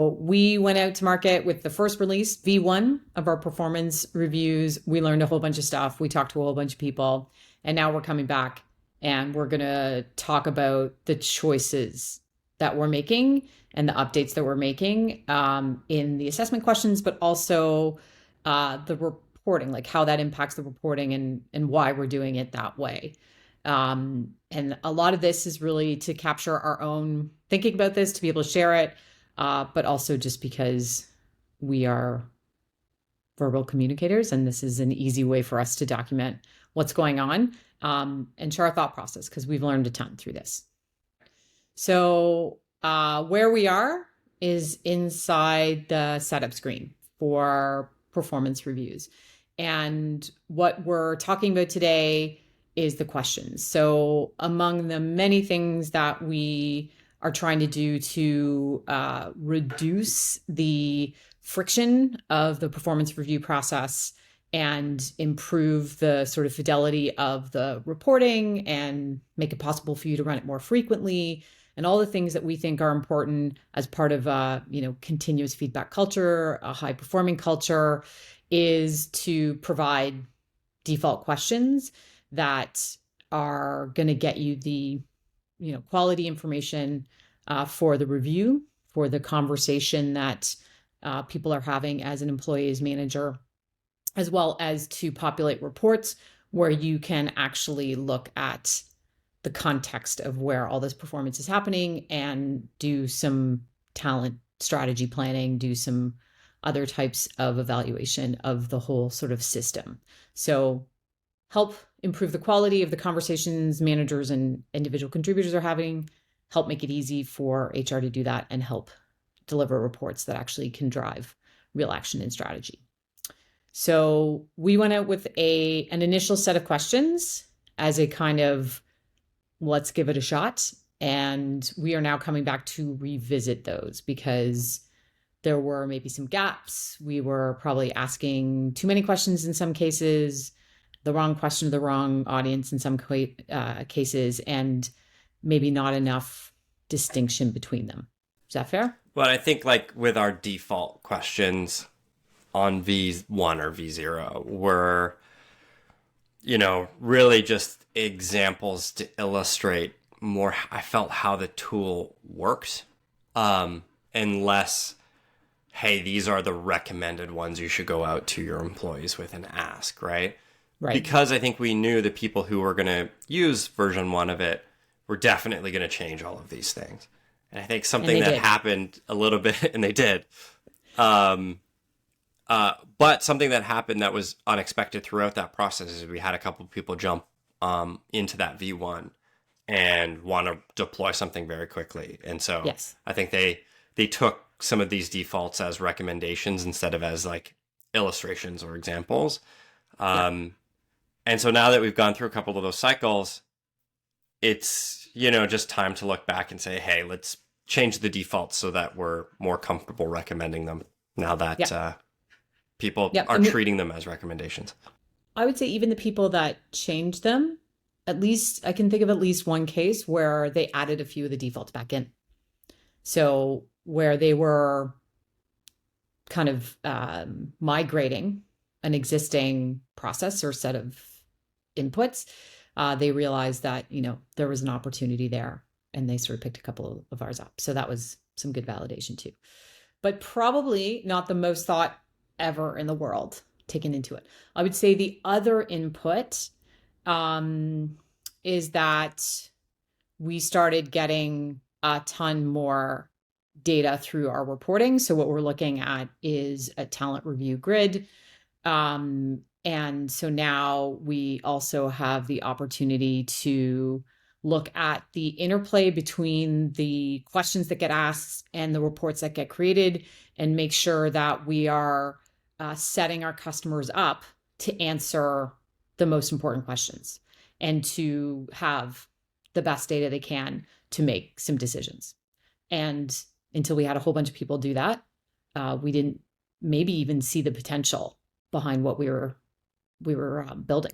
We went out to market with the first release, V1 of our performance reviews. We learned a whole bunch of stuff. We talked to a whole bunch of people. And now we're coming back and we're going to talk about the choices that we're making and the updates that we're making in the assessment questions, but also the reporting, like how that impacts the reporting and why we're doing it that way. And a lot of this is really to capture our own thinking about this, to be able to share it, but also just because we are verbal communicators and this is an easy way for us to document what's going on and share our thought process because we've learned a ton through this. So where we are is inside the setup screen for performance reviews. And what we're talking about today is the questions. So among the many things that we are trying to do to reduce the friction of the performance review process and improve the sort of fidelity of the reporting and make it possible for you to run it more frequently and all the things that we think are important as part of a continuous feedback culture, a high performing culture, is to provide default questions that are going to get you the quality information for the review, for the conversation that people are having as an employee, as manager, as well as to populate reports where you can actually look at the context of where all this performance is happening and do some talent strategy planning, do some other types of evaluation of the whole sort of system. So help improve the quality of the conversations managers and individual contributors are having, help make it easy for HR to do that, and help deliver reports that actually can drive real action and strategy. So we went out with an initial set of questions as a kind of let's give it a shot. And we are now coming back to revisit those because there were maybe some gaps. We were probably asking too many questions in some cases, the wrong question to the wrong audience in some cases, and maybe not enough distinction between them. Is that fair? Well, I think like with our default questions on V1 or V0 were, really just examples to illustrate more, I felt, how the tool works, and less, hey, these are the recommended ones you should go out to your employees with and ask, right? Right. Because I think we knew the people who were going to use version 1 of it were definitely going to change all of these things. And I think something that happened a little bit, and they did, but something that happened that was unexpected throughout that process is we had a couple of people jump into that V1 and want to deploy something very quickly. And so yes. I think they took some of these defaults as recommendations instead of as like illustrations or examples. And so now that we've gone through a couple of those cycles, it's, just time to look back and say, hey, let's change the defaults so that we're more comfortable recommending them now that people are treating them as recommendations. I would say even the people that changed them, at least I can think of at least one case where they added a few of the defaults back in. So where they were kind of migrating an existing process or set of inputs, they realized that, there was an opportunity there and they sort of picked a couple of ours up. So that was some good validation too, but probably not the most thought ever in the world taken into it. I would say the other input is that we started getting a ton more data through our reporting. So what we're looking at is a talent review grid. And so now we also have the opportunity to look at the interplay between the questions that get asked and the reports that get created and make sure that we are setting our customers up to answer the most important questions and to have the best data they can to make some decisions. And until we had a whole bunch of people do that, we didn't maybe even see the potential behind what we were building.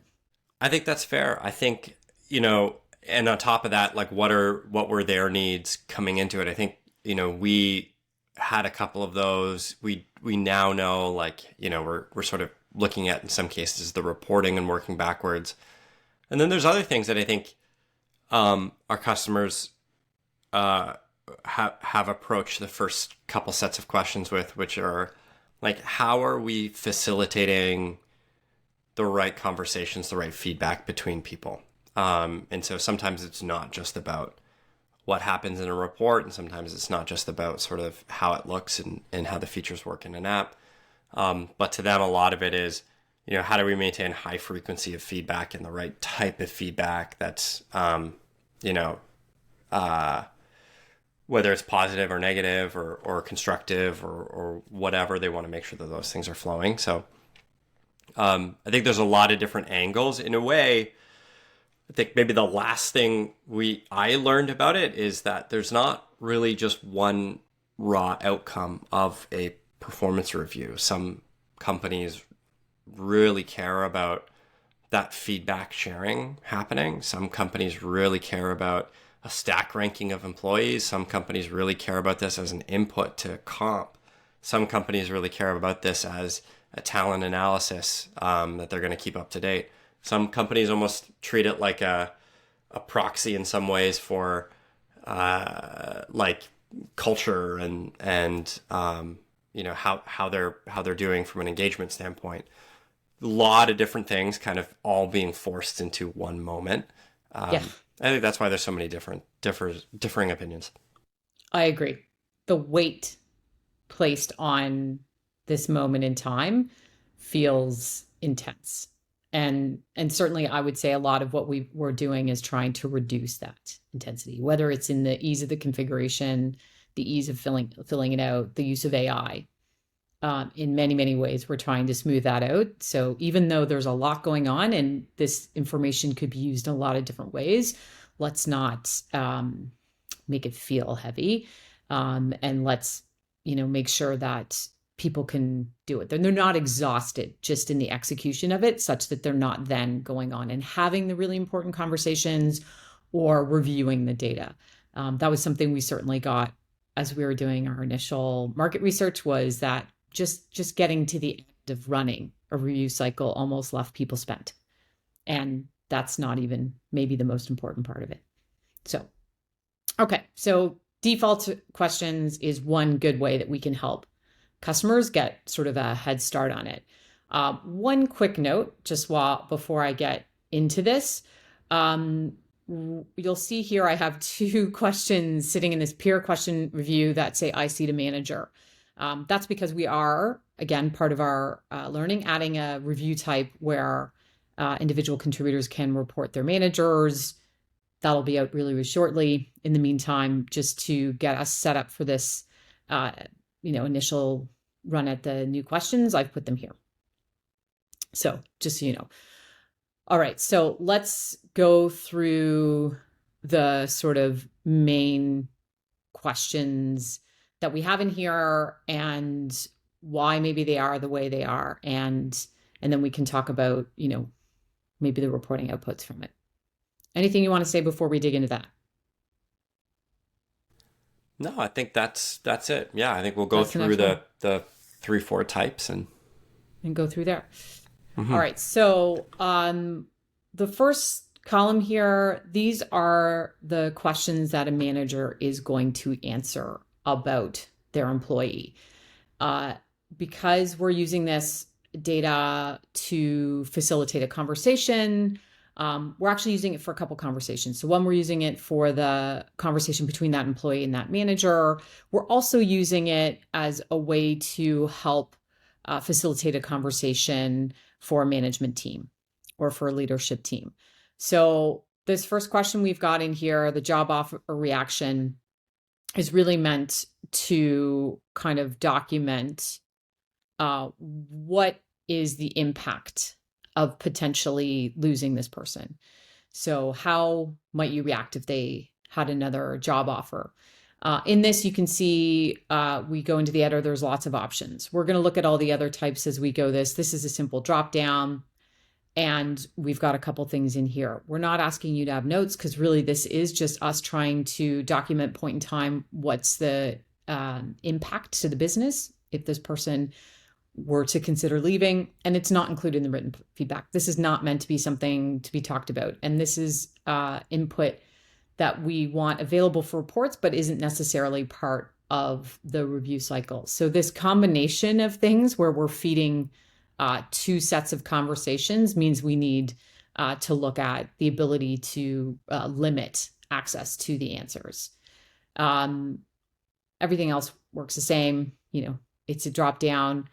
I think that's fair. I think, and on top of that, like what were their needs coming into it? I think, we had a couple of those. We now know, like, we're sort of looking at, in some cases, the reporting and working backwards. And then there's other things that I think our customers have approached the first couple sets of questions with, which are like, how are we facilitating the right conversations, the right feedback between people? And so sometimes it's not just about what happens in a report, and sometimes it's not just about sort of how it looks and how the features work in an app. But to them, a lot of it is, how do we maintain high frequency of feedback and the right type of feedback that's, whether it's positive or negative or constructive or whatever, they want to make sure that those things are flowing. So I think there's a lot of different angles. In a way, I think maybe the last thing I learned about it is that there's not really just one raw outcome of a performance review. Some companies really care about that feedback sharing happening. Some companies really care about a stack ranking of employees. Some companies really care about this as an input to comp. Some companies really care about this as a talent analysis that they're going to keep up to date. Some companies almost treat it like a proxy in some ways for like culture and how they're doing from an engagement standpoint. A lot of different things kind of all being forced into one moment. Yeah. I think that's why there's so many differing opinions. I agree. The weight placed on this moment in time feels intense. And certainly I would say a lot of what we're doing is trying to reduce that intensity, whether it's in the ease of the configuration, the ease of filling it out, the use of AI. In many, many ways, we're trying to smooth that out. So even though there's a lot going on and this information could be used in a lot of different ways, let's not make it feel heavy. And let's, make sure that people can do it. They're not exhausted just in the execution of it, such that they're not then going on and having the really important conversations or reviewing the data. That was something we certainly got as we were doing our initial market research, was that just getting to the end of running a review cycle almost left people spent. And that's not even maybe the most important part of it. So, okay. So default questions is one good way that we can help customers get sort of a head start on it. One quick note, just before I get into this, you'll see here I have 2 questions sitting in this peer question review that say IC to manager. That's because we are, again, part of our learning, adding a review type where individual contributors can report their managers. That'll be out really, really shortly. In the meantime, just to get us set up for this, initial run at the new questions, I've put them here. So just so you know. All right, so let's go through the sort of main questions that we have in here and why maybe they are the way they are. And then we can talk about, maybe the reporting outputs from it. Anything you want to say before we dig into that? No, I think that's it. Yeah, I think we'll go through the 3-4 types and go through there. Mm-hmm. All right. So the first column here, these are the questions that a manager is going to answer about their employee. Because we're using this data to facilitate a conversation, we're actually using it for a couple conversations. So one, we're using it for the conversation between that employee and that manager. We're also using it as a way to help facilitate a conversation for a management team or for a leadership team. So this first question we've got in here, the job offer reaction, is really meant to kind of document what is the impact of potentially losing this person. So how might you react if they had another job offer? In this, you can see we go into the editor, there's lots of options. We're going to look at all the other types as we go this. This is a simple drop down, and we've got a couple things in here. We're not asking you to have notes because really this is just us trying to document point in time what's the impact to the business if this person were to consider leaving, and it's not included in the written feedback. This is not meant to be something to be talked about, and this is input that we want available for reports, but isn't necessarily part of the review cycle. So this combination of things where we're feeding two sets of conversations means we need to look at the ability to limit access to the answers. Everything else works the same. It's a drop down.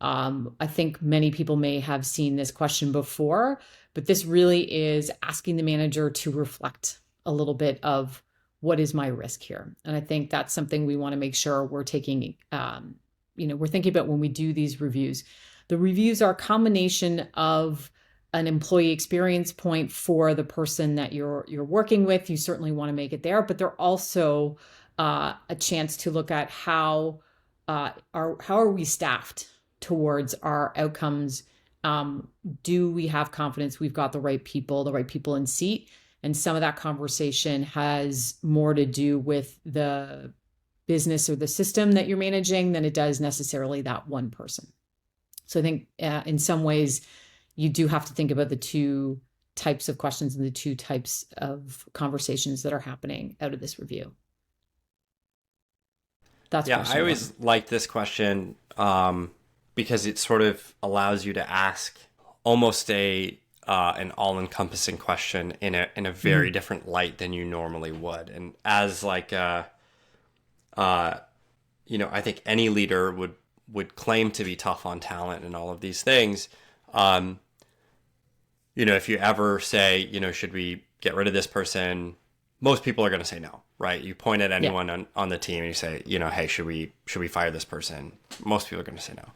I think many people may have seen this question before, but this really is asking the manager to reflect a little bit of what is my risk here. And I think that's something we want to make sure we're taking, we're thinking about when we do these reviews. The reviews are a combination of an employee experience point for the person that you're working with. You certainly want to make it there, but they're also a chance to look at how are we staffed towards our outcomes. Do we have confidence we've got the right people in seat? And some of that conversation has more to do with the business or the system that you're managing than it does necessarily that one person. So I think in some ways, you do have to think about the two types of questions and the two types of conversations that are happening out of this review. That's I always like this question because it sort of allows you to ask almost an all-encompassing question in a very different light than you normally would. And as I think any leader would claim to be tough on talent and all of these things. If you ever say, should we get rid of this person? Most people are going to say no, right? You point at anyone on the team and you say, hey, should we fire this person? Most people are going to say no.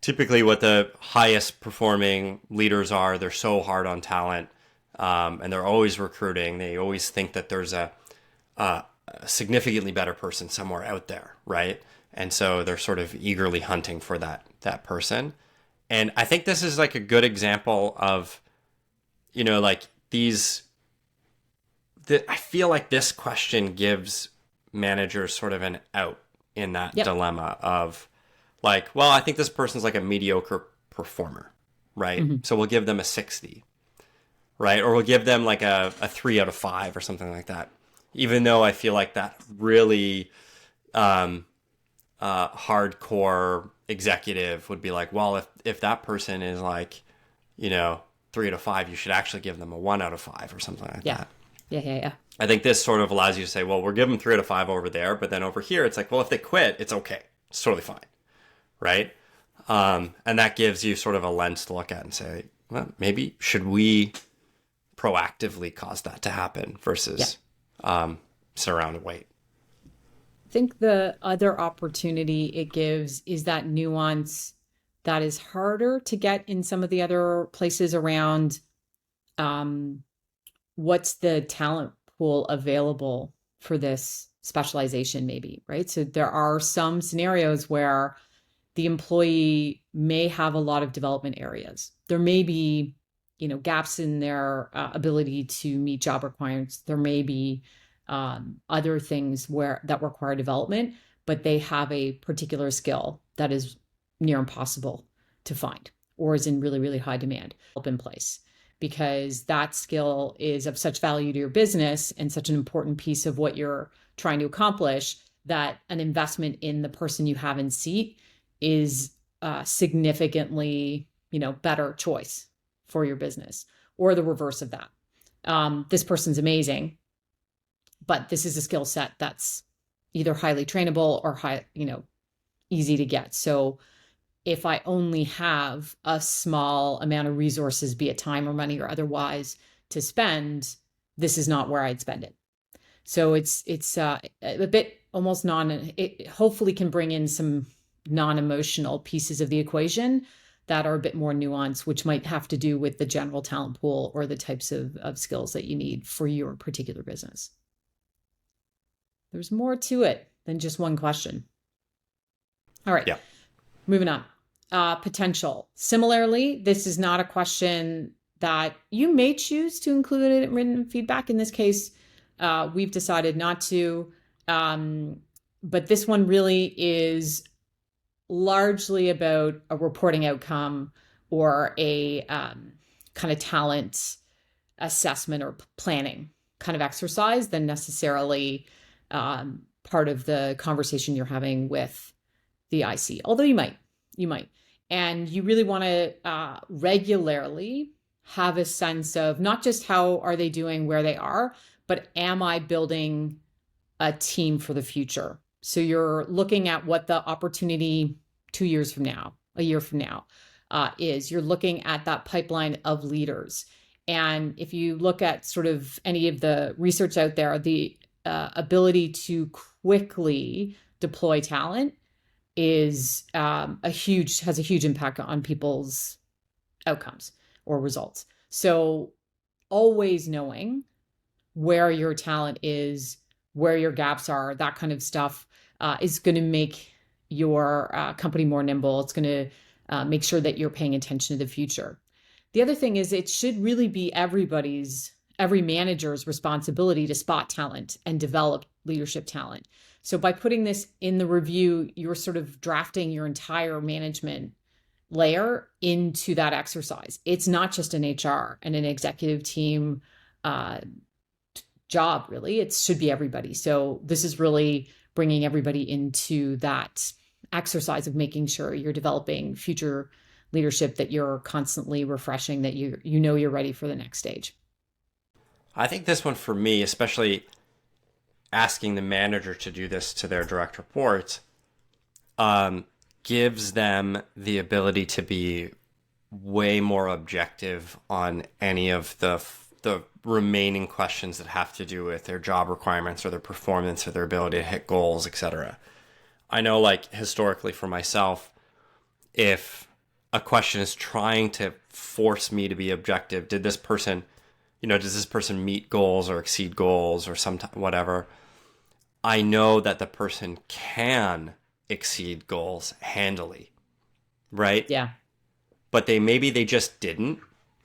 Typically what the highest performing leaders are, they're so hard on talent, and they're always recruiting. They always think that there's a significantly better person somewhere out there, right? And so they're sort of eagerly hunting for that person. And I think this is like a good example of, I feel like this question gives managers sort of an out in that dilemma of I think this person's like a mediocre performer, right? Mm-hmm. So we'll give them a 60, right? Or we'll give them like a 3 out of 5 or something like that. Even though I feel like that really hardcore executive would be like, well, if that person is 3 out of 5, you should actually give them a 1 out of 5 or something like that. Yeah. I think this sort of allows you to say, well, we're giving them 3 out of 5 over there, but then over here, it's like, well, if they quit, it's okay. It's totally fine. Right? And that gives you sort of a lens to look at and say, well, maybe should we proactively cause that to happen versus sit around and wait. I think the other opportunity it gives is that nuance that is harder to get in some of the other places around what's the talent pool available for this specialization maybe, right? So there are some scenarios where the employee may have a lot of development areas. There may be, gaps in their ability to meet job requirements. There may be other things that require development, but they have a particular skill that is near impossible to find or is in really, really high demand. Help in place because that skill is of such value to your business and such an important piece of what you're trying to accomplish that an investment in the person you have in seat is significantly, better choice for your business, or the reverse of that. This person's amazing, but this is a skill set that's either highly trainable or easy to get. So if I only have a small amount of resources, be it time or money or otherwise, to spend, this is not where I'd spend it. So it's a bit almost it hopefully can bring in some non-emotional pieces of the equation that are a bit more nuanced, which might have to do with the general talent pool or the types of skills that you need for your particular business. There's more to it than just one question. All right. Yeah. Moving on. Potential. Similarly, this is not a question that you may choose to include in written feedback. In this case, we've decided not to. but this one really is largely about a reporting outcome or a kind of talent assessment or planning kind of exercise than necessarily part of the conversation you're having with the IC. Although you might, and you really want to regularly have a sense of not just how are they doing where they are, but am I building a team for the future? So you're looking at what the opportunity 2 years from now, a year from now, is. You're looking at that pipeline of leaders. And if you look at sort of any of the research out there, the ability to quickly deploy talent is has a huge impact on people's outcomes or results. So always knowing where your talent is, where your gaps are, that kind of stuff is going to make your company more nimble. It's going to make sure that you're paying attention to the future. The other thing is it should really be every manager's responsibility to spot talent and develop leadership talent. So by putting this in the review, you're sort of drafting your entire management layer into that exercise. It's not just an HR and an executive team job, really. It should be everybody. So this is really bringing everybody into that exercise of making sure you're developing future leadership, that you're constantly refreshing, that you know you're ready for the next stage. I think this one for me, especially asking the manager to do this to their direct reports, gives them the ability to be way more objective on any of the remaining questions that have to do with their job requirements or their performance or their ability to hit goals, etc. I know, like, historically for myself, if a question is trying to force me to be objective, does this person meet goals or exceed goals or whatever? I know that the person can exceed goals handily, right? Yeah. But maybe they just didn't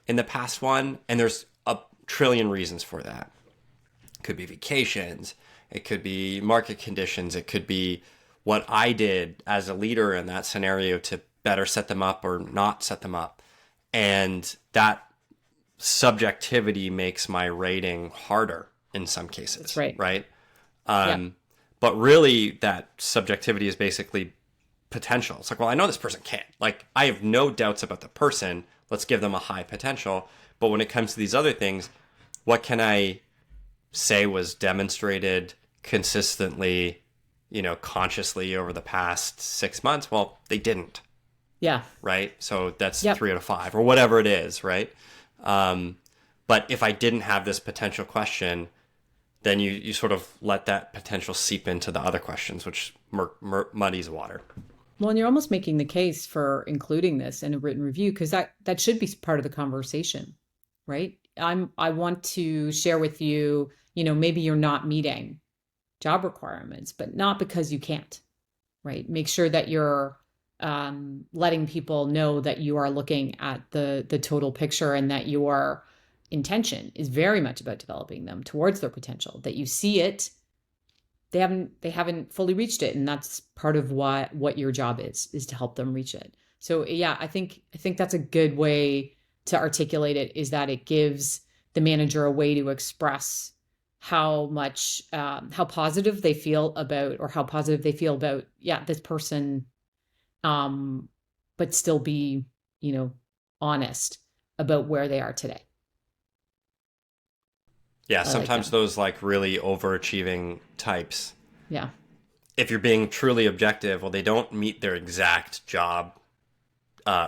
in the past one, and there's a trillion reasons for that. It could be vacations, it could be market conditions, it could be what I did as a leader in that scenario to better set them up or not set them up. And that subjectivity makes my rating harder in some cases. That's right. Right? Yeah. But really, that subjectivity is basically potential. It's like, well, I know this person can. Like, I have no doubts about the person. Let's give them a high potential. But when it comes to these other things, what can I say was demonstrated consistently, consciously over the past 6 months? Well, they didn't. Yeah. Right? So that's 3 out of 5 or whatever it is, right? But if I didn't have this potential question, then you sort of let that potential seep into the other questions, which muddies water. Well, and you're almost making the case for including this in a written review, because that should be part of the conversation, right? I want to share with you, maybe you're not meeting job requirements, but not because you can't, right? Make sure that you're letting people know that you are looking at the total picture, and that your intention is very much about developing them towards their potential, that you see it, they haven't fully reached it, and that's part of what your job is to help them reach it. So yeah, I think that's a good way to articulate it, is that it gives the manager a way to express how positive they feel about this person, but still be, honest about where they are today. Yeah, sometimes those like really overachieving types. Yeah. If you're being truly objective, well, they don't meet their exact job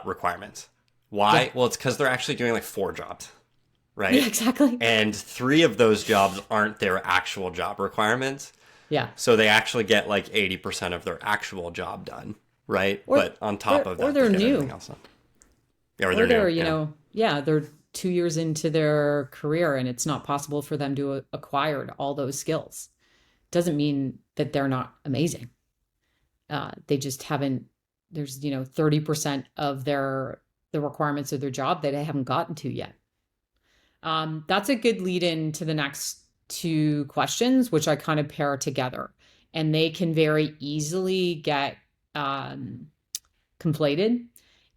requirements. Why? Yeah. Well, it's because they're actually doing like 4 jobs, right? Yeah, exactly. And 3 of those jobs aren't their actual job requirements. Yeah. So they actually get like 80% of their actual job done, right? But on top of that, or they're new. Yeah, or they're new. They're 2 years into their career, and it's not possible for them to acquire all those skills. Doesn't mean that they're not amazing. They just haven't. There's 30% of the requirements of their job that they haven't gotten to yet. That's a good lead in to the next 2 questions, which I kind of pair together. and they can very easily get conflated.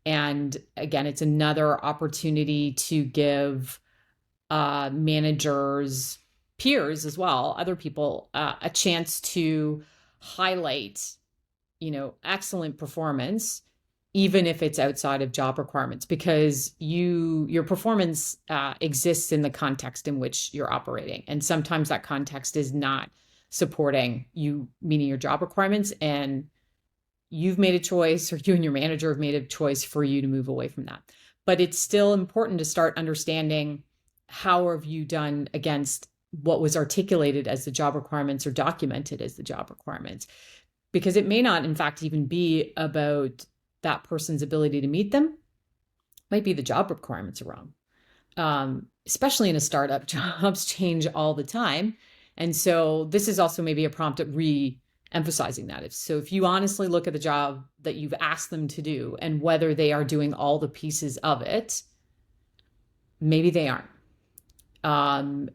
And again, it's another opportunity to give managers, peers as well, other people, a chance to highlight, excellent performance, even if it's outside of job requirements, because your performance exists in the context in which you're operating. And sometimes that context is not supporting you meeting your job requirements, and you've made a choice, or you and your manager have made a choice for you to move away from that. But it's still important to start understanding, how have you done against what was articulated as the job requirements or documented as the job requirements? Because it may not, in fact, even be about that person's ability to meet them. It might be the job requirements are wrong. Especially in a startup, jobs change all the time. And so this is also maybe a prompt at re-emphasizing that. If you honestly look at the job that you've asked them to do and whether they are doing all the pieces of it, maybe they aren't.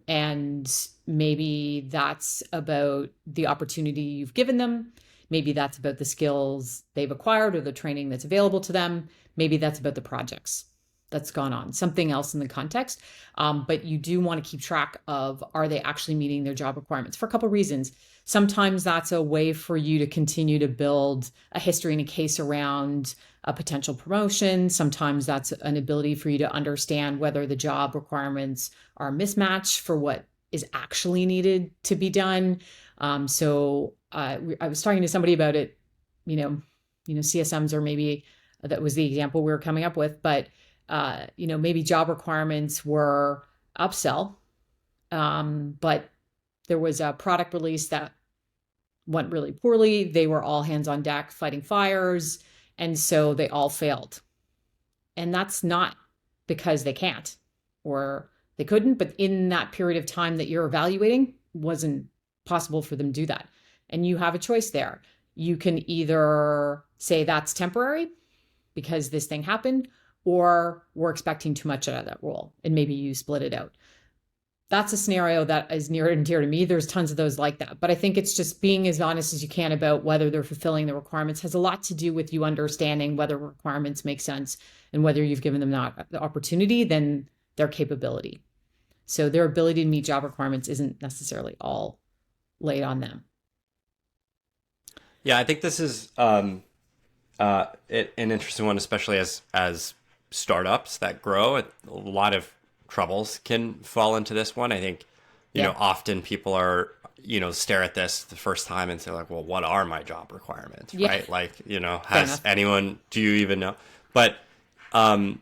And maybe that's about the opportunity you've given them. Maybe that's about the skills they've acquired or the training that's available to them. Maybe that's about the projects that's gone on, something else in the context. But you do want to keep track of, are they actually meeting their job requirements, for a couple of reasons. Sometimes that's a way for you to continue to build a history and a case around a potential promotion. Sometimes that's an ability for you to understand whether the job requirements are a mismatch for what is actually needed to be done. I was talking to somebody about it, CSMs, or maybe that was the example we were coming up with, but maybe job requirements were upsell, but there was a product release that went really poorly. They were all hands on deck fighting fires, and so they all failed. And that's not because they can't or they couldn't, but in that period of time that you're evaluating, wasn't possible for them to do that. And you have a choice there. You can either say that's temporary because this thing happened, or we're expecting too much out of that role, and maybe you split it out. That's a scenario that is near and dear to me. There's tons of those like that. But I think it's just being as honest as you can about whether they're fulfilling the requirements has a lot to do with you understanding whether requirements make sense and whether you've given them not the opportunity, then their capability. So their ability to meet job requirements isn't necessarily all laid on them. Yeah, I think this is an interesting one, especially as startups that grow. A lot of troubles can fall into this one. I think, often people are, stare at this the first time and say like, well, what are my job requirements? Yeah. Right? Like, has anyone, do you even know? But a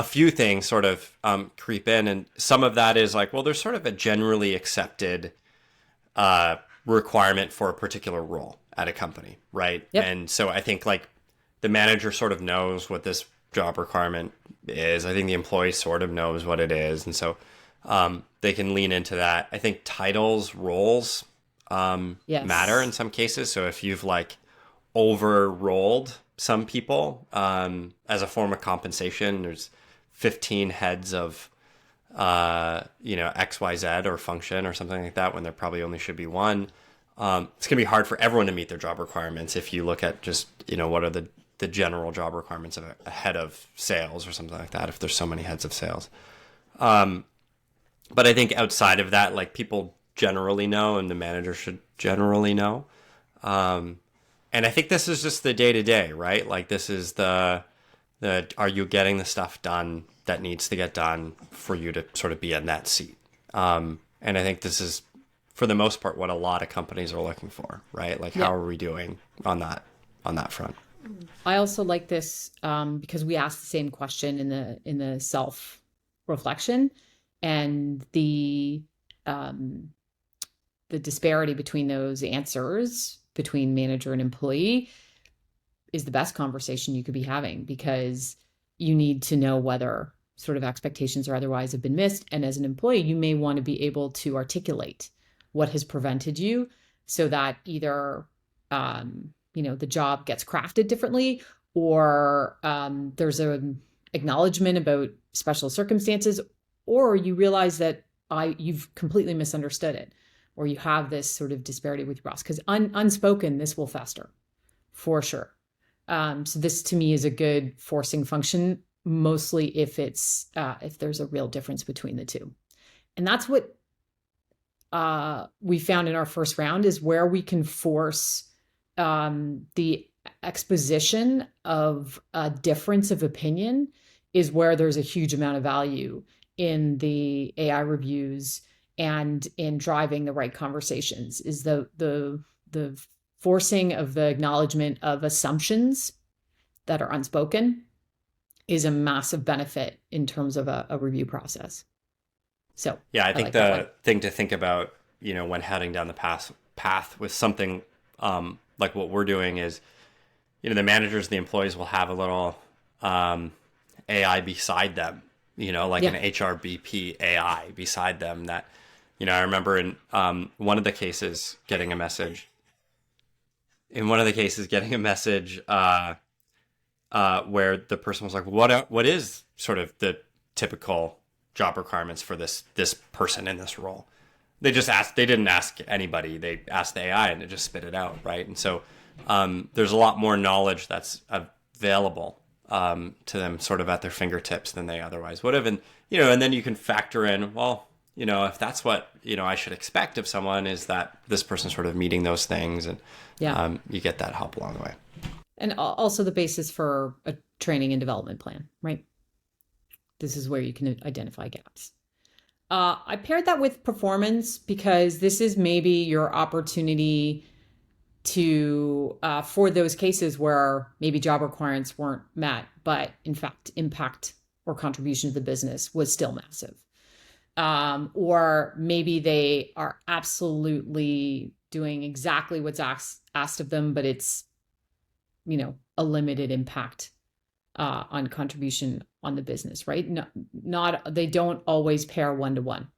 few things sort of creep in, and some of that is like, well, there's sort of a generally accepted requirement for a particular role at a company, right? Yep. And so I think like the manager sort of knows what this job requirement is. I think the employee sort of knows what it is. And so they can lean into that. I think titles, roles matter in some cases. So if you've like over-rolled some people as a form of compensation, there's 15 heads of XYZ or function or something like that when there probably only should be one. It's going to be hard for everyone to meet their job requirements if you look at just, what are the general job requirements of a head of sales or something like that, if there's so many heads of sales. But I think outside of that, like people generally know, and the manager should generally know. And I think this is just the day-to-day, right? Like this is the are you getting the stuff done that needs to get done for you to sort of be in that seat? And I think this is, for the most part, what a lot of companies are looking for, right? Like, how are we doing on that front? I also like this because we asked the same question in the self-reflection, and the disparity between those answers between manager and employee is the best conversation you could be having, because you need to know whether sort of expectations or otherwise have been missed. And as an employee, you may want to be able to articulate what has prevented you, so that either, the job gets crafted differently, or there's an acknowledgement about special circumstances, or you realize that you've completely misunderstood it. or you have this sort of disparity with your boss, because unspoken, this will fester for sure. So this to me is a good forcing function, mostly if if there's a real difference between the two. And that's what we found in our first round, is where we can force the exposition of a difference of opinion is where there's a huge amount of value in the AI reviews and in driving the right conversations, is the forcing of the acknowledgement of assumptions that are unspoken is a massive benefit in terms of a review process. So Yeah, I think like the thing to think about, when heading down the path with something like what we're doing is, the managers, the employees will have a little AI beside them, like an HRBP AI beside them that, I remember in one of the cases getting a message, where the person was like, what is sort of the typical job requirements for this person in this role? They didn't ask anybody. They asked the AI and it just spit it out. Right. And so there's a lot more knowledge that's available to them sort of at their fingertips than they otherwise would have. And, and then you can factor in, well, if that's what, I should expect of someone, is that this person sort of meeting those things, and you get that help along the way. And also the basis for a training and development plan, right? This is where you can identify gaps. I paired that with performance because this is maybe your opportunity to, for those cases where maybe job requirements weren't met, but in fact, impact or contribution to the business was still massive. Or maybe they are absolutely doing exactly what's asked of them, but it's, a limited impact on contribution on the business, right? They don't always pair one-to-one.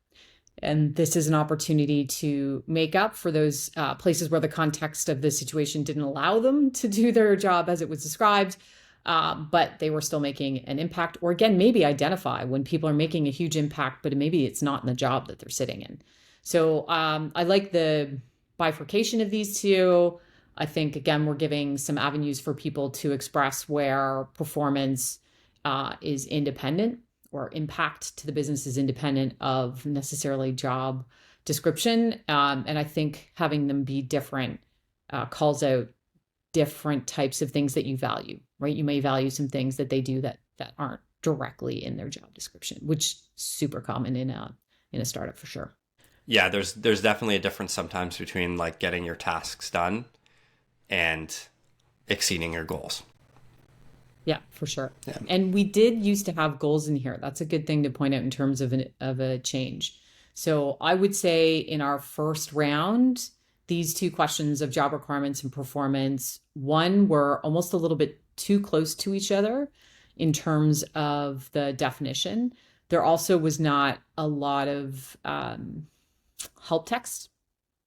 And this is an opportunity to make up for those places where the context of the situation didn't allow them to do their job as it was described, but they were still making an impact. Or again, maybe identify when people are making a huge impact, but maybe it's not in the job that they're sitting in. So I like the bifurcation of these two. I think, again, we're giving some avenues for people to express where performance is independent, or impact to the business is independent of necessarily job description. And I think having them be different calls out different types of things that you value, right? You may value some things that they do that aren't directly in their job description, which is super common in a startup for sure. Yeah, there's definitely a difference sometimes between like getting your tasks done and exceeding your goals. Yeah, for sure. Yeah. And we did used to have goals in here. That's a good thing to point out in terms of a change. So I would say in our first round, these two questions of job requirements and performance, one, were almost a little bit too close to each other in terms of the definition. There also was not a lot of help text,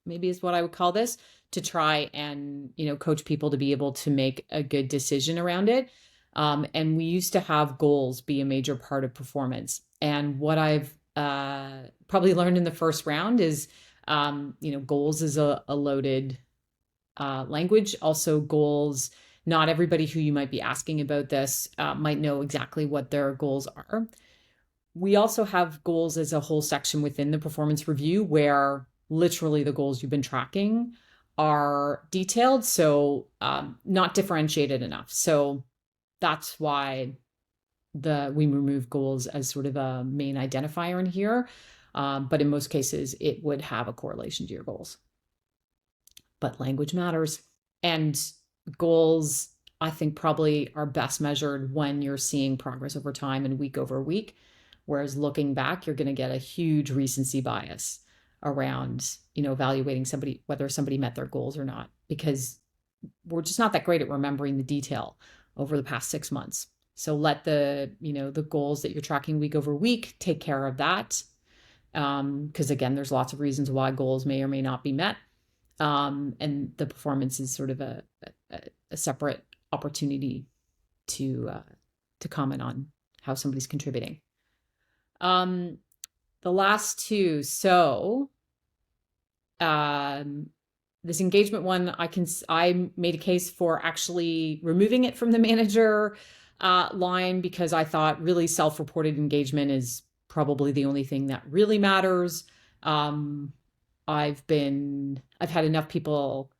maybe is what I would call this, to try and, coach people to be able to make a good decision around it. And we used to have goals be a major part of performance. And what I've probably learned in the first round is, goals is a loaded language. Also, goals, not everybody who you might be asking about this might know exactly what their goals are. We also have goals as a whole section within the performance review where literally the goals you've been tracking are detailed, so not differentiated enough. So that's why we remove goals as sort of a main identifier in here. But in most cases, it would have a correlation to your goals. But language matters. And goals, I think, probably are best measured when you're seeing progress over time and week over week. Whereas looking back, you're going to get a huge recency bias around, evaluating whether somebody met their goals or not, because we're just not that great at remembering the detail over the past 6 months. So let the goals that you're tracking week over week take care of that. Because again, there's lots of reasons why goals may or may not be met. And the performance is sort of a separate opportunity to comment on how somebody's contributing. The last two. So Um, this engagement one, I made a case for actually removing it from the manager line, because I thought really self-reported engagement is probably the only thing that really matters. Um, I've had enough people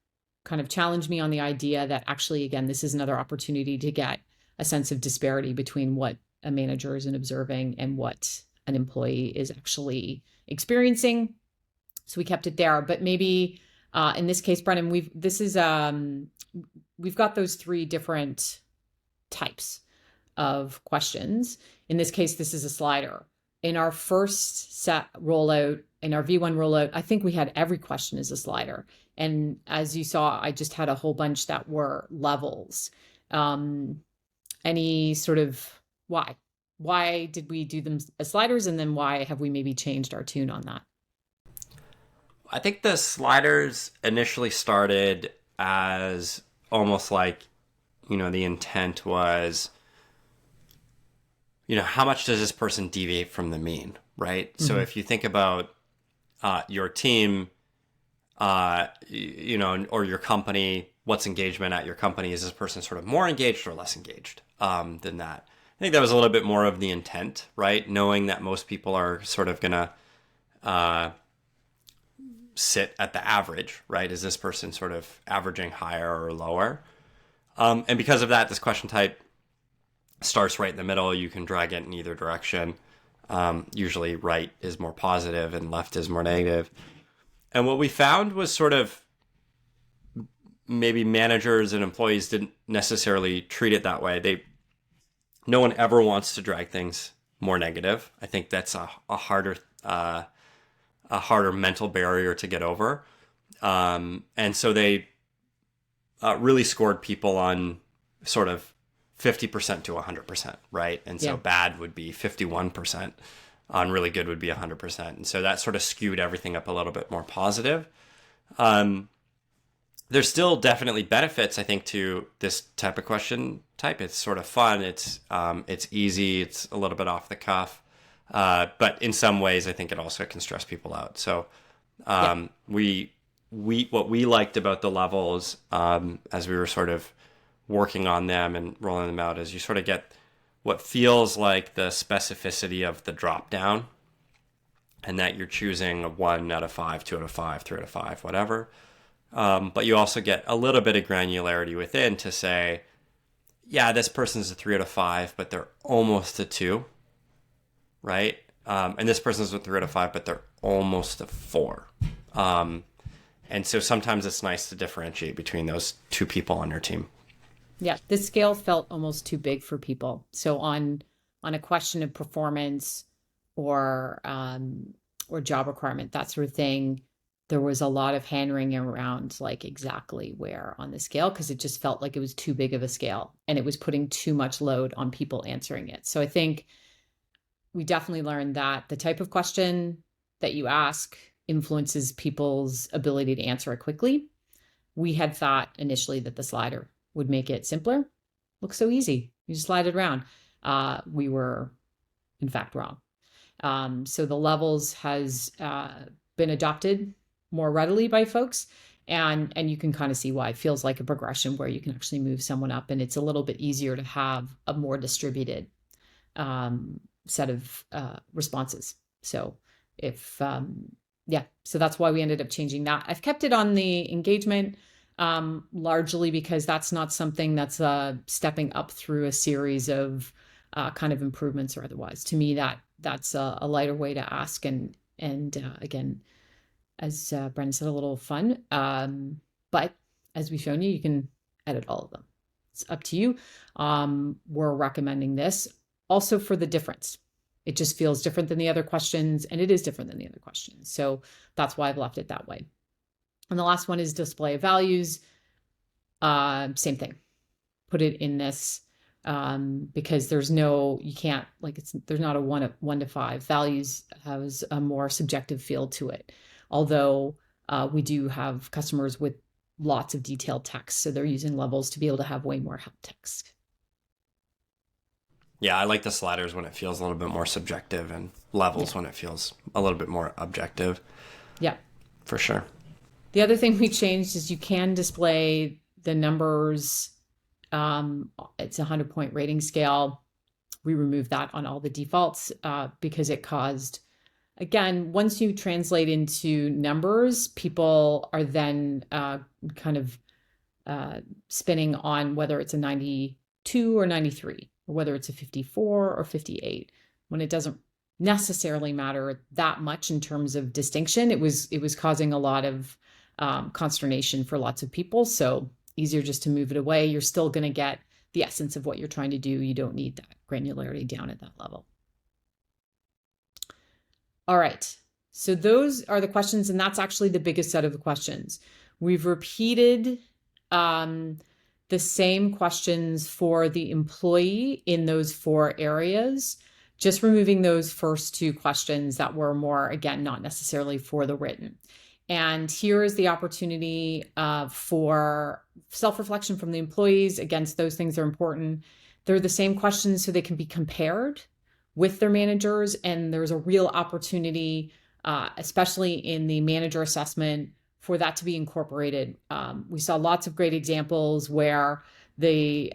kind of challenge me on the idea that actually, again, this is another opportunity to get a sense of disparity between what a manager is observing and what an employee is actually experiencing. So we kept it there. But maybe in this case, Brennan, we've got those three different types of questions. In this case, this is a slider. In our first set rollout, in our V1 rollout, I think we had every question as a slider. And as you saw, I just had a whole bunch that were levels. Any sort of why? Why did we do them as sliders? And then why have we maybe changed our tune on that? I think the sliders initially started as almost like, the intent was, how much does this person deviate from the mean, right? Mm-hmm. So if you think about your team, or your company, what's engagement at your company? Is this person sort of more engaged or less engaged than that? I think that was a little bit more of the intent, right? Knowing that most people are sort of going to sit at the average, right? Is this person sort of averaging higher or lower? And because of that, this question type starts right in the middle. You can drag it in either direction. Usually right is more positive and left is more negative. And what we found was sort of maybe managers and employees didn't necessarily treat it that way. No one ever wants to drag things more negative. I think that's a harder mental barrier to get over. And so they really scored people on sort of 50% to 100%, right? And so bad would be 51%, on really good would be 100%. And so that sort of skewed everything up a little bit more positive. There's still definitely benefits, I think, to this type of question type. It's sort of fun. It's easy. It's a little bit off the cuff. But in some ways, I think it also can stress people out. So what we liked about the levels as we were sort of working on them and rolling them out is you sort of get what feels like the specificity of the drop down, and that you're choosing a 1 out of 5, 2 out of 5, 3 out of 5, whatever. But you also get a little bit of granularity within to say, yeah, this person's a 3 out of 5, but they're almost a 2, right? And this person's a 3 out of 5, but they're almost a 4. And so sometimes it's nice to differentiate between those two people on your team. Yeah, this scale felt almost too big for people. So on a question of performance or job requirement, that sort of thing, there was a lot of hand wringing around like exactly where on the scale, because it just felt like it was too big of a scale and it was putting too much load on people answering it. So I think we definitely learned that the type of question that you ask influences people's ability to answer it quickly. We had thought initially that the slider would make it simpler. Looks so easy. You just slide it around. We were, in fact, wrong. So the levels has been adopted more readily by folks. And you can kind of see why it feels like a progression where you can actually move someone up, and it's a little bit easier to have a more distributed set of responses. So so that's why we ended up changing that. I've kept it on the engagement largely because that's not something that's stepping up through a series of kind of improvements or otherwise. To me, that's a lighter way to ask, and again, as Brendan said, a little fun. But as we've shown you, you can edit all of them. It's up to you. We're recommending this also for the difference. It just feels different than the other questions, and it is different than the other questions. So that's why I've left it that way. And the last one is display of values. Same thing. Put it in this because there's no, you can't, like, there's not a 1 to 5. Values has a more subjective feel to it. Although we do have customers with lots of detailed text, so they're using levels to be able to have way more help text. Yeah, I like the sliders when it feels a little bit more subjective, and levels when it feels a little bit more objective. Yeah. For sure. The other thing we changed is you can display the numbers. It's a 100-point rating scale. We removed that on all the defaults because it caused, again, once you translate into numbers, people are then kind of spinning on whether it's a 92 or 93, or whether it's a 54 or 58, when it doesn't necessarily matter that much in terms of distinction. It was causing a lot of consternation for lots of people. So easier just to move it away. You're still going to get the essence of what you're trying to do. You don't need that granularity down at that level. All right. So those are the questions, and that's actually the biggest set of the questions. We've repeated the same questions for the employee in those 4 areas, just removing those first 2 questions that were more, again, not necessarily for the written. And here is the opportunity for self-reflection from the employees. Against those things are important. They're the same questions so they can be compared with their managers. And there's a real opportunity, especially in the manager assessment, for that to be incorporated. We saw lots of great examples where the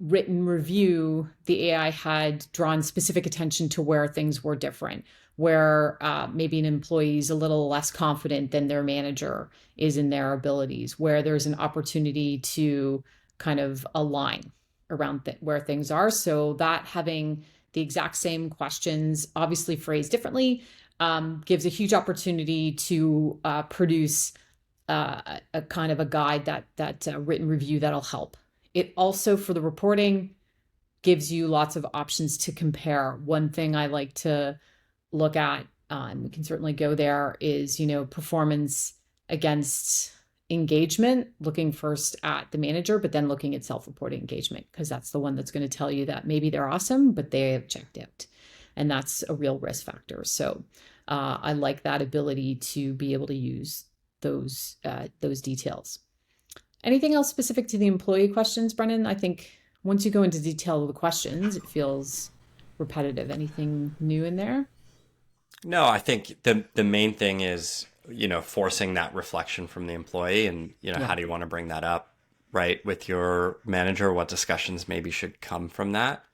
written review, the AI had drawn specific attention to where things were different, where maybe an employee is a little less confident than their manager is in their abilities, where there's an opportunity to kind of align around where things are. So that having the exact same questions, obviously phrased differently, gives a huge opportunity to produce a kind of a guide, that written review that'll help. It also, for the reporting, gives you lots of options to compare. One thing I like to look at, and we can certainly go there, is, performance against engagement, looking first at the manager, but then looking at self-reported engagement, because that's the one that's going to tell you that maybe they're awesome, but they have checked out. And that's a real risk factor. So I like that ability to be able to use those details. Anything else specific to the employee questions, Brennan? I think once you go into detail of the questions, it feels repetitive. Anything new in there? No, I think the main thing is, forcing that reflection from the employee, and, how do you want to bring that up, right, with your manager? What discussions maybe should come from that?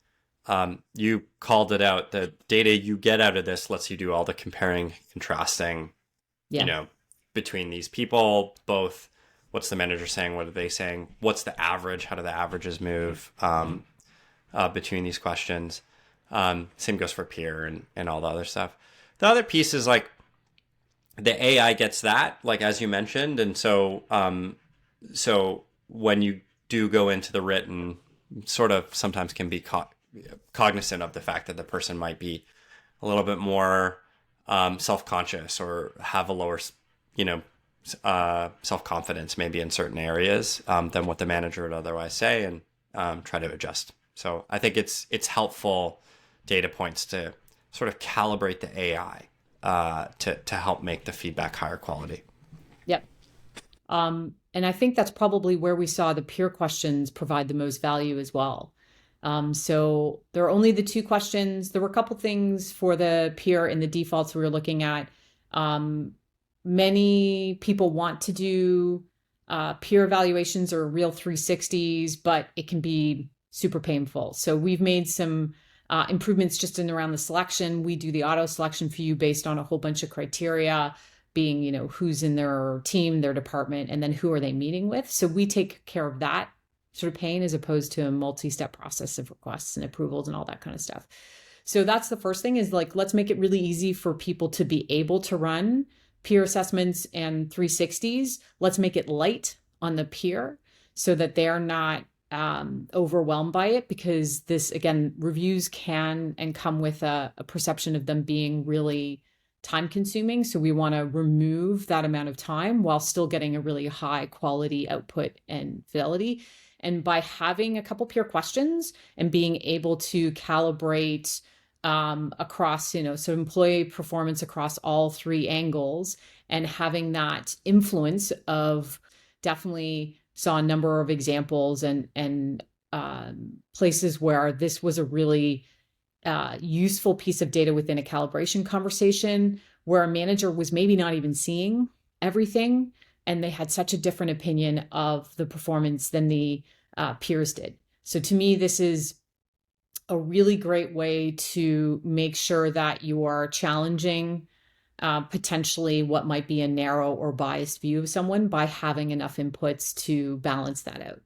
You called it out. The data you get out of this lets you do all the comparing, contrasting, between these people, both what's the manager saying, what are they saying, what's the average, how do the averages move between these questions. Same goes for peer and all the other stuff. The other piece is like the AI gets that, like, as you mentioned. And so when you do go into the written, sort of sometimes can be cognizant of the fact that the person might be a little bit more self-conscious, or have a lower, self-confidence maybe in certain areas than what the manager would otherwise say, and try to adjust. So I think it's helpful data points to sort of calibrate the AI to help make the feedback higher quality. Yep. And I think that's probably where we saw the peer questions provide the most value as well. So there are only the 2 questions. There were a couple things for the peer in the defaults we were looking at. Many people want to do peer evaluations or real 360s, but it can be super painful. So we've made some improvements just in around the selection. We do the auto selection for you based on a whole bunch of criteria, being, who's in their team, their department, and then who are they meeting with. So we take care of that sort of pain, as opposed to a multi-step process of requests and approvals and all that kind of stuff. So that's the first thing, is like, let's make it really easy for people to be able to run peer assessments and 360s. Let's make it light on the peer so that they're not overwhelmed by it, because this, again, reviews can and come with a perception of them being really time consuming. So we want to remove that amount of time while still getting a really high quality output and fidelity. And by having a couple peer questions and being able to calibrate across, so employee performance across all 3 angles, and having that influence of, definitely saw a number of examples and places where this was a really useful piece of data within a calibration conversation, where a manager was maybe not even seeing everything, and they had such a different opinion of the performance than the peers did. So to me, this is a really great way to make sure that you are challenging potentially what might be a narrow or biased view of someone by having enough inputs to balance that out.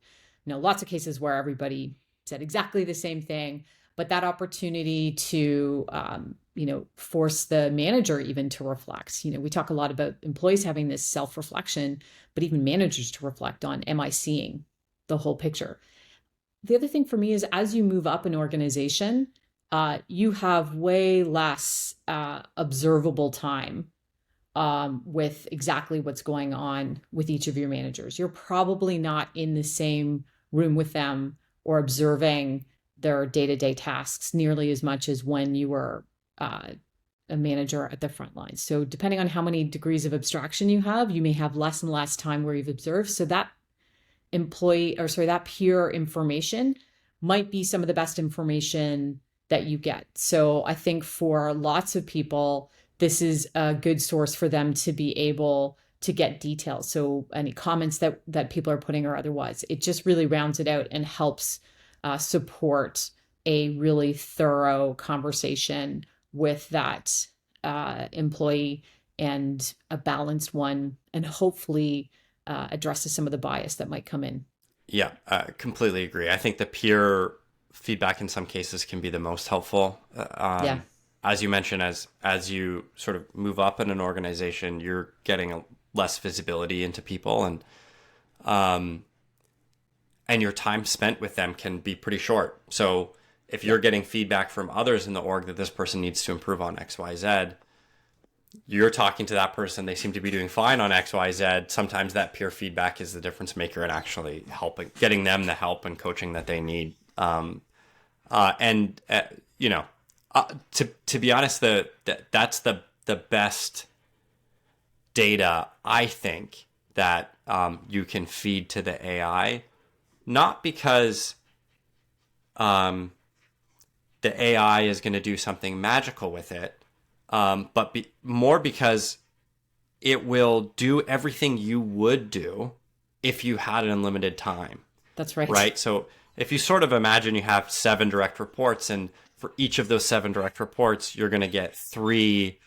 Lots of cases where everybody said exactly the same thing, but that opportunity to, force the manager even to reflect. We talk a lot about employees having this self-reflection, but even managers to reflect on, am I seeing the whole picture? The other thing for me is as you move up an organization, you have way less observable time with exactly what's going on with each of your managers. You're probably not in the same room with them or observing their day-to-day tasks nearly as much as when you were a manager at the front line. So depending on how many degrees of abstraction you have, you may have less and less time where you've observed. So that that peer information might be some of the best information that you get. So I think for lots of people, this is a good source for them to be able to get details. So any comments that people are putting or otherwise, it just really rounds it out and helps support a really thorough conversation with that employee, and a balanced one, and hopefully addresses some of the bias that might come in. Yeah, I completely agree. I think the peer feedback in some cases can be the most helpful. Yeah. As you mentioned, as you sort of move up in an organization, you're getting less visibility into people, and your time spent with them can be pretty short. So if you're getting feedback from others in the org that this person needs to improve on X, Y, Z, you're talking to that person, they seem to be doing fine on X, Y, Z. Sometimes that peer feedback is the difference maker in actually helping, getting them the help and coaching that they need. To be honest, that's the best data, I think, that you can feed to the AI, not because the AI is going to do something magical with it, but more because it will do everything you would do if you had unlimited time. That's right. Right? So if you sort of imagine you have 7 direct reports, and for each of those 7 direct reports, you're going to get 3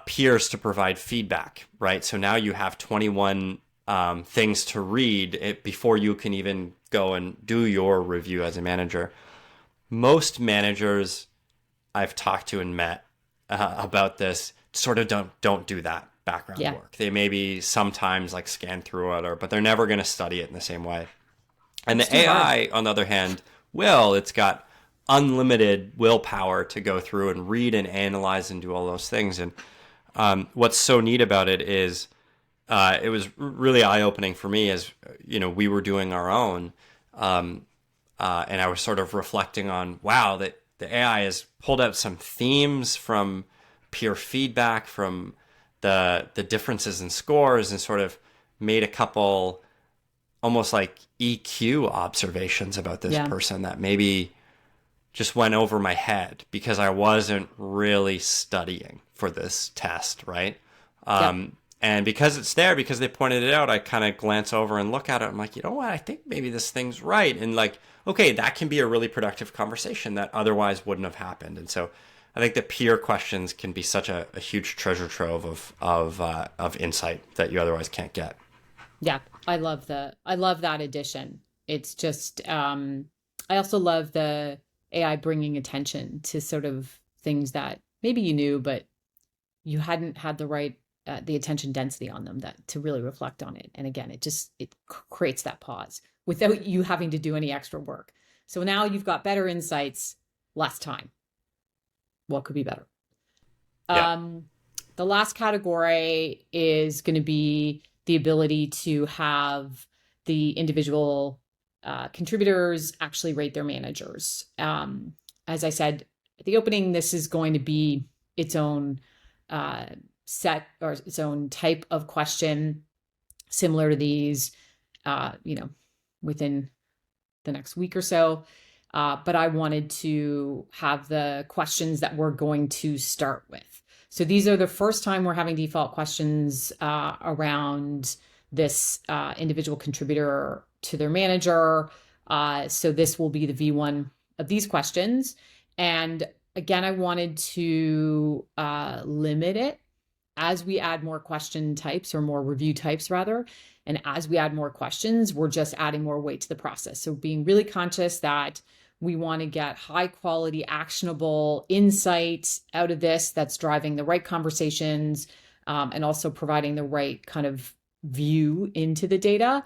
peers to provide feedback, right? So now you have 21 things to read before you can even go and do your review as a manager. Most managers I've talked to and met about this sort of don't do that background work. They maybe sometimes like scan through it, but they're never going to study it in the same way. And the AI, on the other hand, it's got unlimited willpower to go through and read and analyze and do all those things. And what's so neat about it is it was really eye-opening for me as, we were doing our own. And I was sort of reflecting on, wow, that the AI has pulled out some themes from peer feedback, from the differences in scores, and sort of made a couple almost like EQ observations about this person that maybe just went over my head because I wasn't really studying for this test, right? And because it's there, because they pointed it out, I kind of glance over and look at it. I'm like, you know what? I think maybe this thing's right. And like, okay, that can be a really productive conversation that otherwise wouldn't have happened. And so I think the peer questions can be such a huge treasure trove of insight that you otherwise can't get. Yeah, I love that addition. It's just, I also love the AI bringing attention to sort of things that maybe you knew, but you hadn't had the attention density on them to really reflect on it. And again, it creates that pause without you having to do any extra work. So now you've got better insights, less time. What could be better? Yeah. The last category is going to be the ability to have the individual contributors actually rate their managers. As I said at the opening, this is going to be its own set or its own type of question, similar to these, within the next week or so. But I wanted to have the questions that we're going to start with. So these are the first time we're having default questions around this individual contributor to their manager. So this will be the V1 of these questions. And again, I wanted to limit it as we add more question types, or more review types rather. And as we add more questions, we're just adding more weight to the process. So being really conscious that we want to get high quality, actionable insight out of this that's driving the right conversations, and also providing the right kind of view into the data.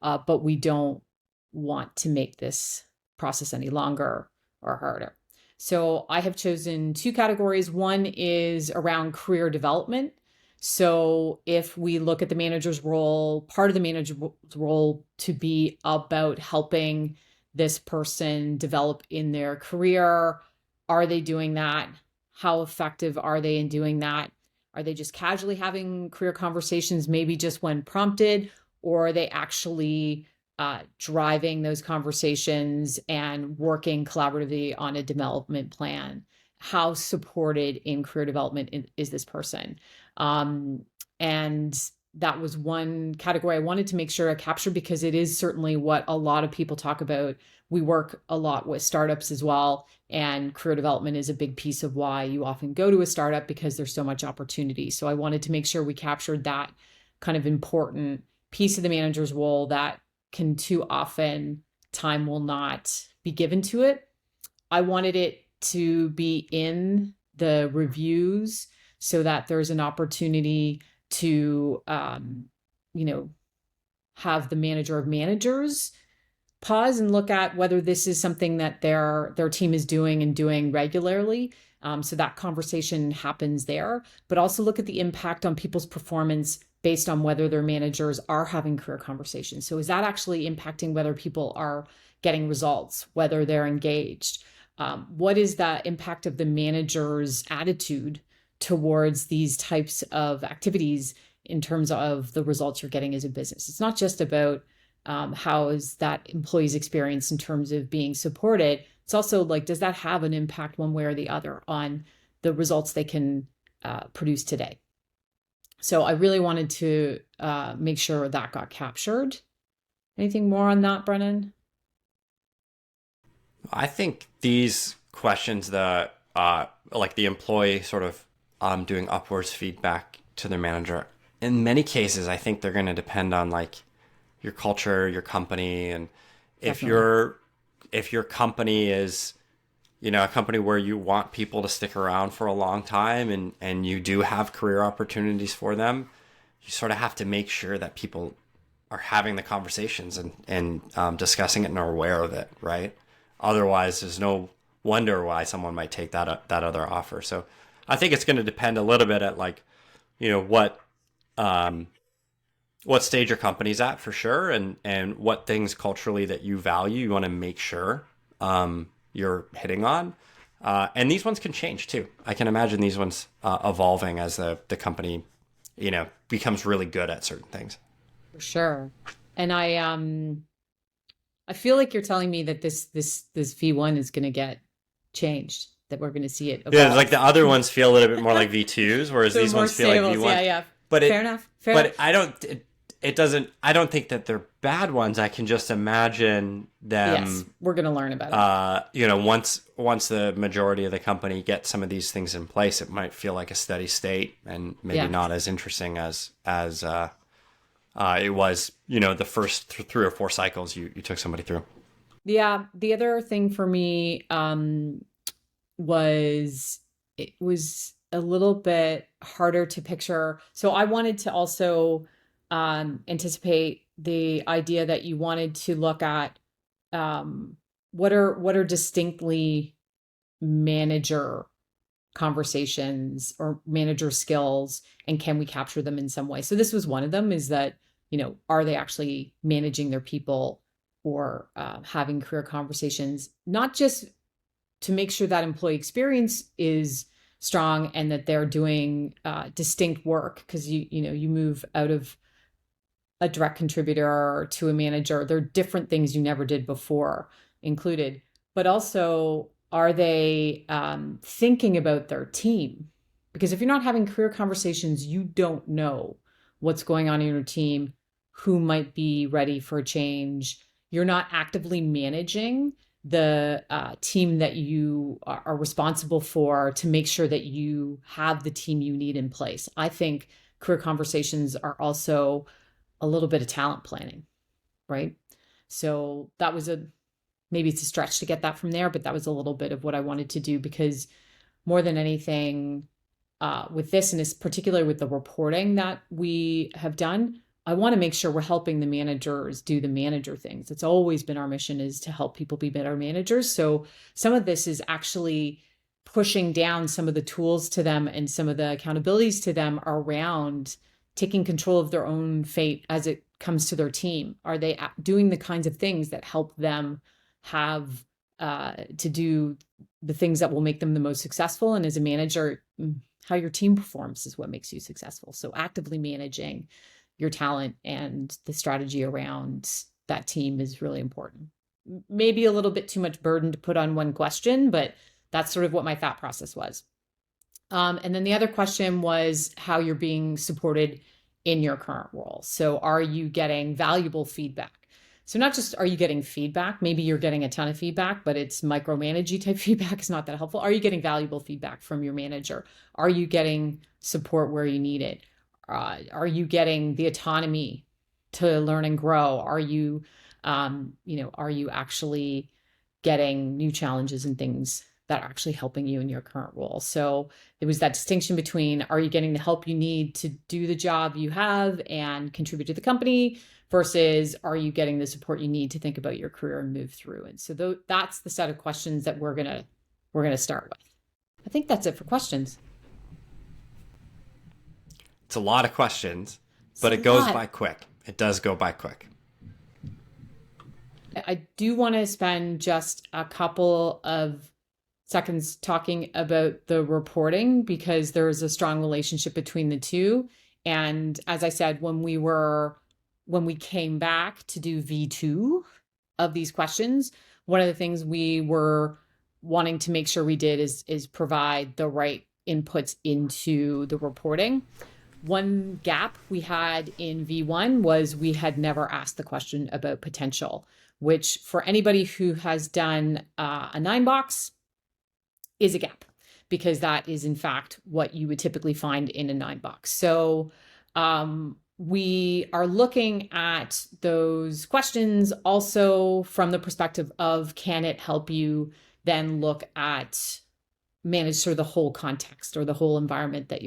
But we don't want to make this process any longer or harder. So I have chosen two categories. One is around career development. So if we look at the manager's role, part of the manager's role to be about helping this person develop in their career. Are they doing that? How effective are they in doing that? Are they just casually having career conversations, maybe just when prompted, or are they actually driving those conversations and working collaboratively on a development plan? How supported in career development is this person? And that was one category I wanted to make sure I captured, because it is certainly what a lot of people talk about. We work a lot with startups as well, and career development is a big piece of why you often go to a startup, because there's so much opportunity. So I wanted to make sure we captured that kind of important piece of the manager's role that can too often time will not be given to it. I wanted it to be in the reviews so that there's an opportunity to, have the manager of managers pause and look at whether this is something that their team is doing regularly. So that conversation happens there, but also look at the impact on people's performance based on whether their managers are having career conversations. So is that actually impacting whether people are getting results, whether they're engaged? What is the impact of the manager's attitude towards these types of activities in terms of the results you're getting as a business? It's not just about how is that employee's experience in terms of being supported. It's also like, does that have an impact one way or the other on the results they can produce today? So I really wanted to make sure that got captured. Anything more on that, Brennan? I think these questions that, like the employee sort of doing upwards feedback to their manager, in many cases, I think they're going to depend on like your culture, your company, and Definitely. if your company is, a company where you want people to stick around for a long time, and you do have career opportunities for them, you sort of have to make sure that people are having the conversations and discussing it and are aware of it, right? Otherwise, there's no wonder why someone might take that other offer. So I think it's going to depend a little bit at like, um, what stage your company's at for sure, and what things culturally that you value, you want to make sure you're hitting on. And these ones can change too. I can imagine these ones evolving as the company, becomes really good at certain things. For sure. And I feel like you're telling me that this V1 is going to get changed, that we're going to see it Yeah, like evolve. the other ones feel a little bit more like V2s, whereas So these more ones feel like stables. Yeah, V1s. yeah. But Fair it, enough. Fair but enough. it doesn't. I don't think that they're bad ones. I can just imagine Yes, them. we're going to learn about it. Once the majority of the company gets some of these things in place, it might feel like a steady state and maybe Yeah. not as interesting as it was. The first 3 or 4 cycles you took somebody through. Yeah. The other thing for me was it was a little bit harder to picture. So I wanted to also anticipate the idea that you wanted to look at um, what are distinctly manager conversations or manager skills, and can we capture them in some way? So this was one of them, is that, are they actually managing their people, or having career conversations, not just to make sure that employee experience is strong and that they're doing distinct work, because you move out of a direct contributor to a manager, there are different things you never did before included, but also, are they thinking about their team? Because if you're not having career conversations, you don't know what's going on in your team, who might be ready for a change. You're not actively managing the team that you are responsible for to make sure that you have the team you need in place. I think career conversations are also a little bit of talent planning, right? So that was maybe it's a stretch to get that from there, but that was a little bit of what I wanted to do, because more than anything, with this, and it's particularly with the reporting that we have done, I want to make sure we're helping the managers do the manager things. It's always been our mission, is to help people be better managers. So some of this is actually pushing down some of the tools to them and some of the accountabilities to them around taking control of their own fate as it comes to their team. Are they doing the kinds of things that help them have to do the things that will make them the most successful? And as a manager, how your team performs is what makes you successful. So actively managing your talent and the strategy around that team is really important. Maybe a little bit too much burden to put on one question, but that's sort of what my thought process was. And then the other question was how you're being supported in your current role. So are you getting valuable feedback? So not just are you getting feedback, maybe you're getting a ton of feedback, but it's micromanagey type feedback is not that helpful. Are you getting valuable feedback from your manager? Are you getting support where you need it? Are you getting the autonomy to learn and grow? Are you, are you actually getting new challenges and things that are actually helping you in your current role? So it was that distinction between, are you getting the help you need to do the job you have and contribute to the company, versus are you getting the support you need to think about your career and move through? And so that's the set of questions that we're gonna start with. I think that's it for questions. It's a lot of questions, but it goes by quick. It does go by quick. I do want to spend just a couple of seconds talking about the reporting, because there is a strong relationship between the two. And as I said, when we came back to do V2 of these questions, one of the things we were wanting to make sure we did is provide the right inputs into the reporting. One gap we had in V1 was we had never asked the question about potential, which for anybody who has done a 9-box is a gap, because that is in fact what you would typically find in a 9-box. So we are looking at those questions also from the perspective of, can it help you then look at manage sort of the whole context or the whole environment that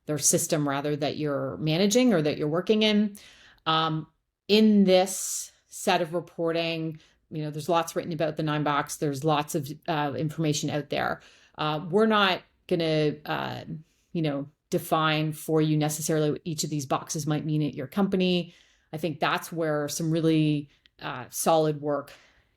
their system rather that you're managing or that you're working in. In this set of reporting, there's lots written about the 9-box. There's lots of information out there. We're not going to, define for you necessarily what each of these boxes might mean at your company. I think that's where some really solid work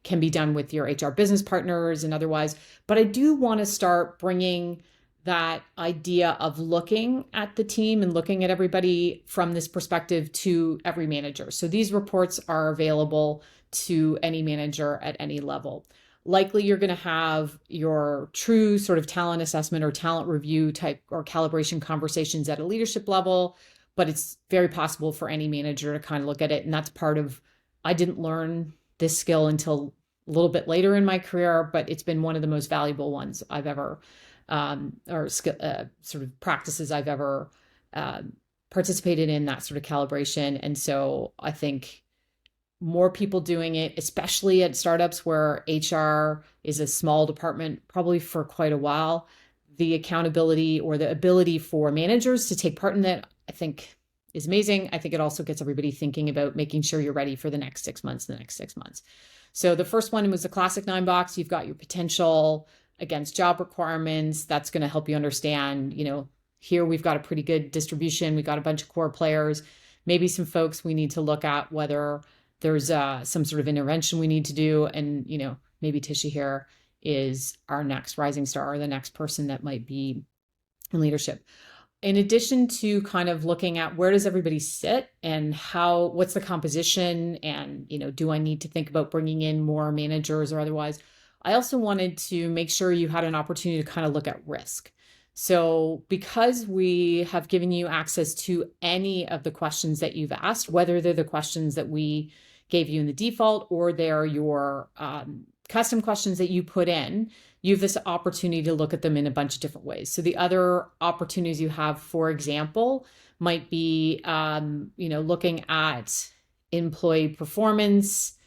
can be done with your HR business partners and otherwise. But I do want to start bringing that idea of looking at the team and looking at everybody from this perspective to every manager. So these reports are available to any manager at any level. Likely you're going to have your true sort of talent assessment or talent review type or calibration conversations at a leadership level, but it's very possible for any manager to kind of look at it. And that's part of, I didn't learn this skill until a little bit later in my career, but it's been one of the most valuable ones I've ever sort of practices I've ever participated in, that sort of calibration. And so I think more people doing it, especially at startups where HR is a small department, probably for quite a while, the accountability or the ability for managers to take part in that, I think is amazing. I think it also gets everybody thinking about making sure you're ready for the next 6 months, So the first one was the classic 9-box. You've got your potential against job requirements. That's going to help you understand, here we've got a pretty good distribution. We've got a bunch of core players, maybe some folks we need to look at whether there's some sort of intervention we need to do. And, maybe Tishy here is our next rising star or the next person that might be in leadership. In addition to kind of looking at where does everybody sit and what's the composition and, do I need to think about bringing in more managers or otherwise? I also wanted to make sure you had an opportunity to kind of look at risk. So, because we have given you access to any of the questions that you've asked, whether they're the questions that we gave you in the default or they're your custom questions that you put in, you have this opportunity to look at them in a bunch of different ways. So, the other opportunities you have, for example, might be looking at employee performance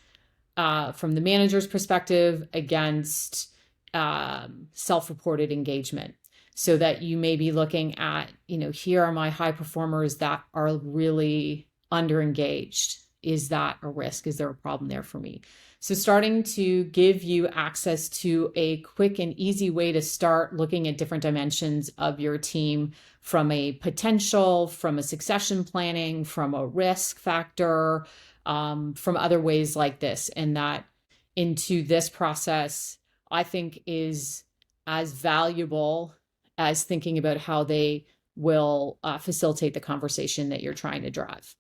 from the manager's perspective against self-reported engagement, so that you may be looking at, here are my high performers that are really under engaged. Is that a risk? Is there a problem there for me? So starting to give you access to a quick and easy way to start looking at different dimensions of your team, from a potential, from a succession planning, from a risk factor, from other ways like this. And that into this process, I think, is as valuable as thinking about how they will facilitate the conversation that you're trying to drive.